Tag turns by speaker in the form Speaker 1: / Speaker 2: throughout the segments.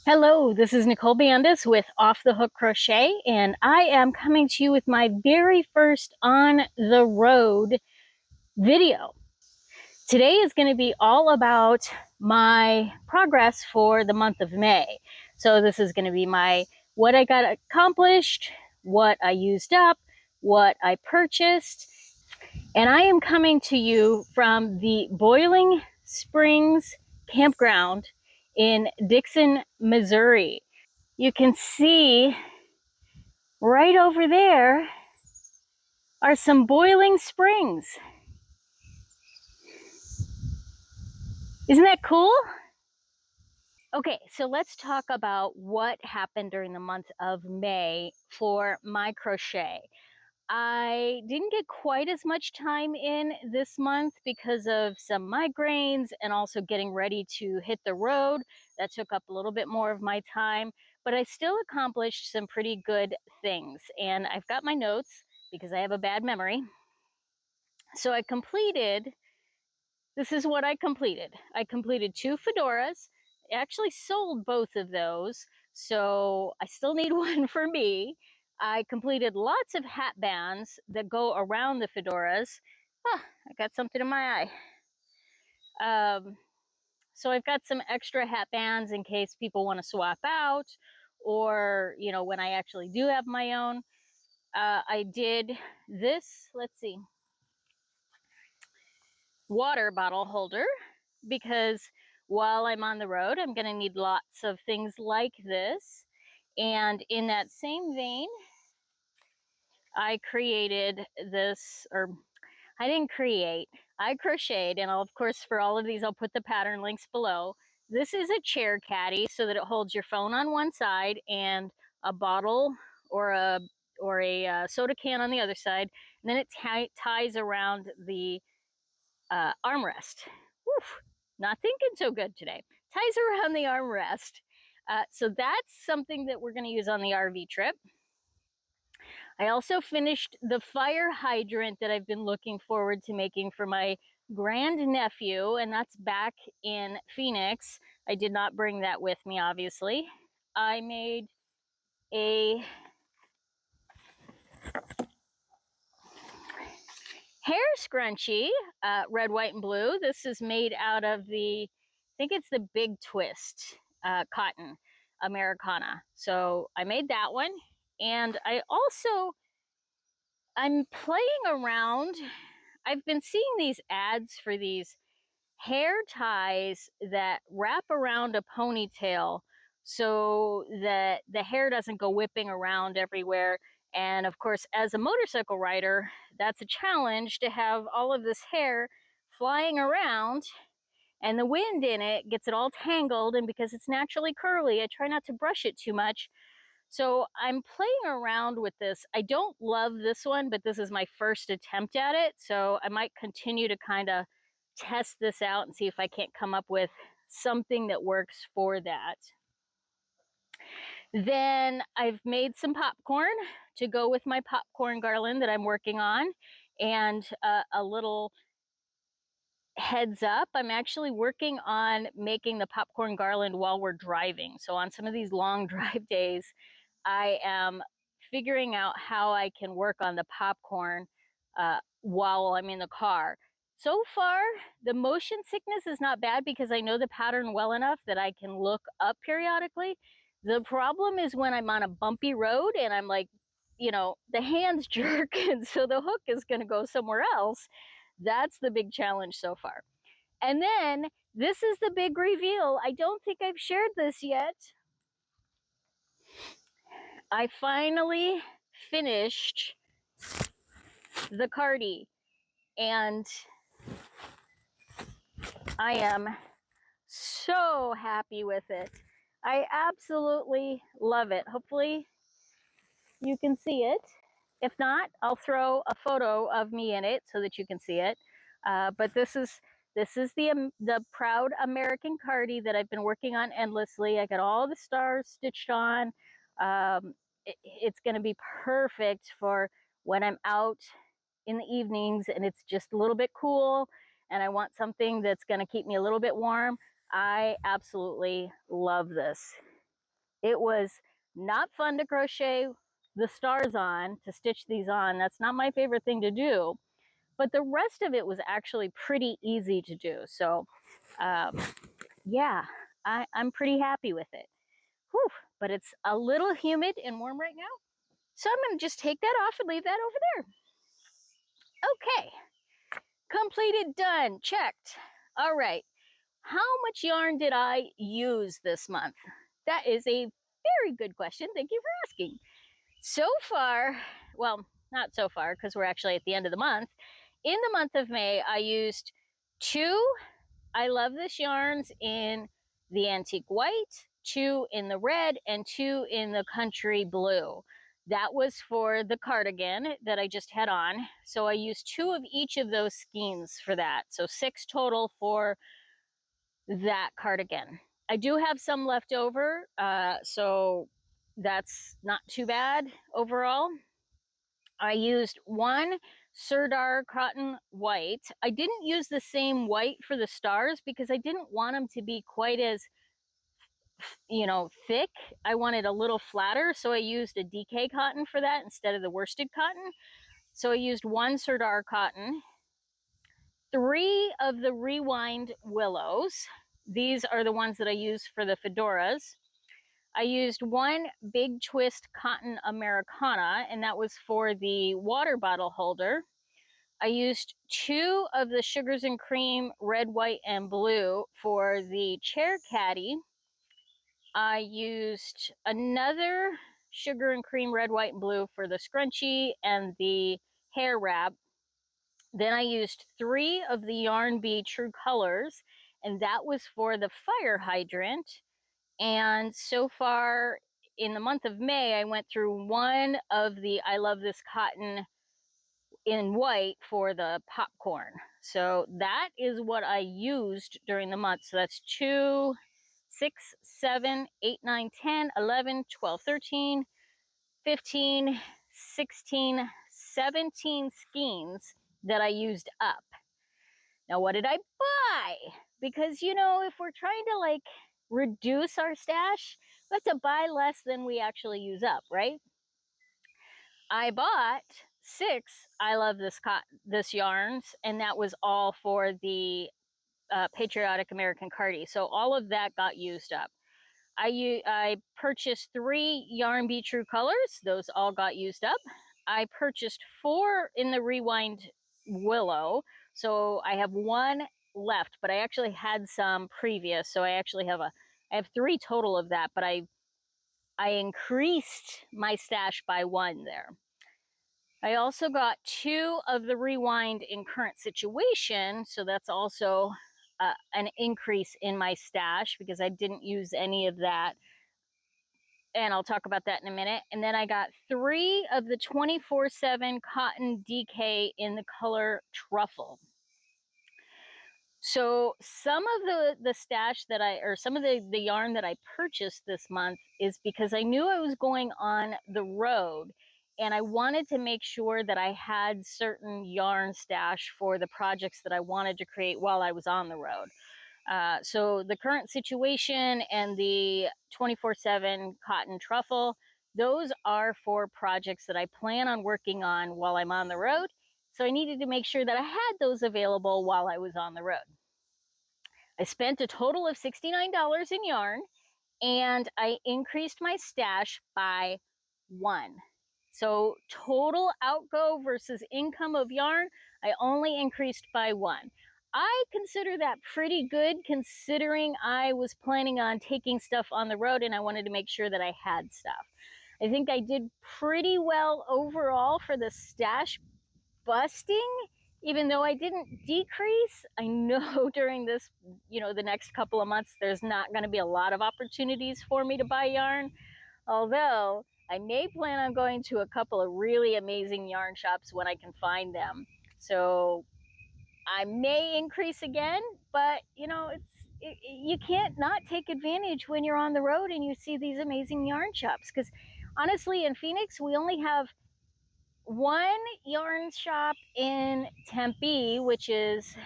Speaker 1: Hello, this is Nicole Bandis with Off the Hook Crochet, and I am coming to you with my very first on the road video. Today is going to be all about my progress for the month of May. So this is going to be what I got accomplished, what I used up, what I purchased, and I am coming to you from the Boiling Springs campground in Dixon, Missouri. You can see right over there are some boiling springs. Isn't that cool? Okay, so let's talk about what happened during the month of May for my crochet. I didn't get quite as much time in this month because of some migraines and also getting ready to hit the road. That took up a little bit more of my time, but I still accomplished some pretty good things. And I've got my notes because I have a bad memory. So this is what I completed. I completed 2 fedoras. I actually sold both of those, so I still need one for me. I completed lots of hat bands that go around the fedoras. I got something in my eye. So I've got some extra hat bands in case people want to swap out, or, when I actually do have my own. I did this, let's see, water bottle holder, because while I'm on the road, I'm going to need lots of things like this. And in that same vein, I created this, or I didn't create, I crocheted, and of course, for all of these, I'll put the pattern links below. This is a chair caddy so that it holds your phone on one side and a bottle or a soda can on the other side. And then it ties around the armrest. Whew, not thinking so good today. Ties around the armrest. So that's something that we're going to use on the RV trip. I also finished the fire hydrant that I've been looking forward to making for my grandnephew, and that's back in Phoenix. I did not bring that with me, obviously. I made a hair scrunchie, red, white, and blue. This is made out of I think it's the Big Twist cotton Americana. So I made that one. And I'm playing around. I've been seeing these ads for these hair ties that wrap around a ponytail so that the hair doesn't go whipping around everywhere. And of course, as a motorcycle rider, that's a challenge to have all of this hair flying around, and the wind in it gets it all tangled. And because it's naturally curly, I try not to brush it too much. So I'm playing around with this. I don't love this one, but this is my first attempt at it. So I might continue to kind of test this out and see if I can't come up with something that works for that. Then I've made some popcorn to go with my popcorn garland that I'm working on. And a little heads up, I'm actually working on making the popcorn garland while we're driving. So on some of these long drive days, I am figuring out how I can work on the popcorn while I'm in the car. So far, the motion sickness is not bad because I know the pattern well enough that I can look up periodically. The problem is when I'm on a bumpy road and I'm like, the hands jerk, and so the hook is going to go somewhere else. That's the big challenge so far. And then this is the big reveal. I don't think I've shared this yet. I finally finished the cardie, and I am so happy with it. I absolutely love it. Hopefully you can see it. If not, I'll throw a photo of me in it so that you can see it. But this is the proud American cardie that I've been working on endlessly. I got all the stars stitched on. It's going to be perfect for when I'm out in the evenings and it's just a little bit cool and I want something that's going to keep me a little bit warm. I absolutely love this. It was not fun to crochet the stars on, to stitch these on. That's not my favorite thing to do. But the rest of it was actually pretty easy to do. So yeah, I'm pretty happy with it. Whew, but it's a little humid and warm right now. So I'm going to just take that off and leave that over there. Okay, completed, done, checked. All right, how much yarn did I use this month? That is a very good question. Thank you for asking. So far, well, not so far because we're actually at the end of the month. In the month of May, I used 2 I Love This yarns in the antique white, 2 in the red, and 2 in the country blue. That was for the cardigan that I just had on. So I used 2 of each of those skeins for that. So 6 total for that cardigan. I do have some left over, so that's not too bad overall. I used 1 Sirdar cotton white. I didn't use the same white for the stars because I didn't want them to be quite as, you know, thick. I wanted a little flatter, so I used a DK cotton for that instead of the worsted cotton. So I used 1 Sirdar cotton, 3 of the rewind willows. These are the ones that I use for the fedoras. I used 1 big twist cotton Americana, and that was for the water bottle holder. I used 2 of the Sugars and Cream red, white, and blue for the chair caddy. I used another Sugar and Cream red, white, and blue for the scrunchie and the hair wrap. Then I used 3 of the Yarn Bee True Colors, and that was for the fire hydrant. And so far in the month of May, I went through 1 of the I Love This Cotton in white for the popcorn. So that is what I used during the month. So that's 2, 6, 7, 8, 9, 10, 11, 12, 13, 15, 16, 17 skeins that I used up. Now, what did I buy? Because, you know, if we're trying to like reduce our stash, we have to buy less than we actually use up, right? I bought 6 I Love This yarns, and that was all for the Patriotic American Cardi. So all of that got used up. I purchased 3 Yarn Bee True Colors. Those all got used up. I purchased 4 in the Rewind Willow. So I have 1 left, but I actually had some previous. So I have 3 total of that, but I increased my stash by 1 there. I also got 2 of the Rewind in Current Situation, so that's also an increase in my stash because I didn't use any of that, and I'll talk about that in a minute. And then I got 3 of the 24/7 Cotton DK in the color Truffle. So some of the stash that some of the yarn that I purchased this month is because I knew I was going on the road, and I wanted to make sure that I had certain yarn stash for the projects that I wanted to create while I was on the road. So the Current Situation and the 24/7 Cotton Truffle, those are for projects that I plan on working on while I'm on the road. So I needed to make sure that I had those available while I was on the road. I spent a total of $69 in yarn, and I increased my stash by 1. So total outgo versus income of yarn, I only increased by 1. I consider that pretty good considering I was planning on taking stuff on the road and I wanted to make sure that I had stuff. I think I did pretty well overall for the stash busting, even though I didn't decrease. I know during this, you know, the next couple of months, there's not going to be a lot of opportunities for me to buy yarn, although I may plan on going to a couple of really amazing yarn shops when I can find them. So I may increase again, but you know, you can't not take advantage when you're on the road and you see these amazing yarn shops, because honestly in Phoenix we only have 1 yarn shop in Tempe, which is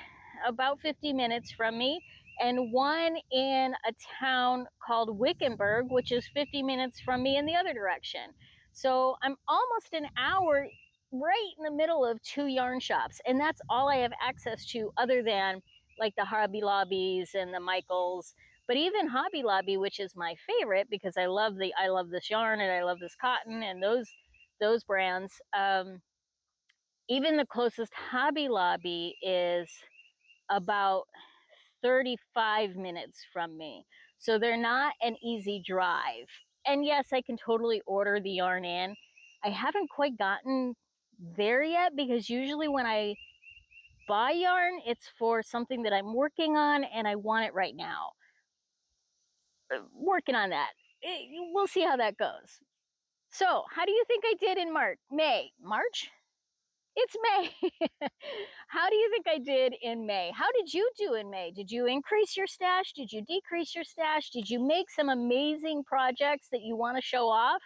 Speaker 1: about 50 minutes from me, and one in a town called Wickenburg, which is 50 minutes from me in the other direction. So I'm almost an hour right in the middle of two yarn shops, and that's all I have access to other than like the Hobby Lobbies and the Michaels. But even Hobby Lobby, which is my favorite because I love this yarn and I love this cotton and those brands. Even the closest Hobby Lobby is about 35 minutes from me. So they're not an easy drive. And yes, I can totally order the yarn in. I haven't quite gotten there yet because usually when I buy yarn, it's for something that I'm working on and I want it right now. Working on that. We'll see how that goes. So, how do you think I did in March? It's May. How do you think I did in May? How did you do in May? Did you increase your stash? Did you decrease your stash? Did you make some amazing projects that you want to show off?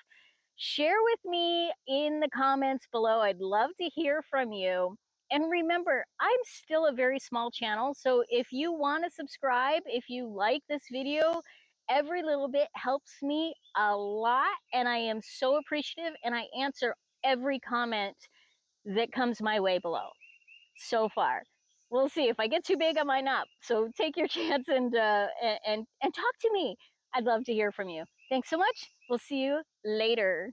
Speaker 1: Share with me in the comments below. I'd love to hear from you. And remember, I'm still a very small channel, so if you want to subscribe, if you like this video, every little bit helps me a lot, and I am so appreciative, and I answer every comment that comes my way below so far. We'll see. If I get too big, I might not. So take your chance and talk to me. I'd love to hear from you. Thanks so much. We'll see you later.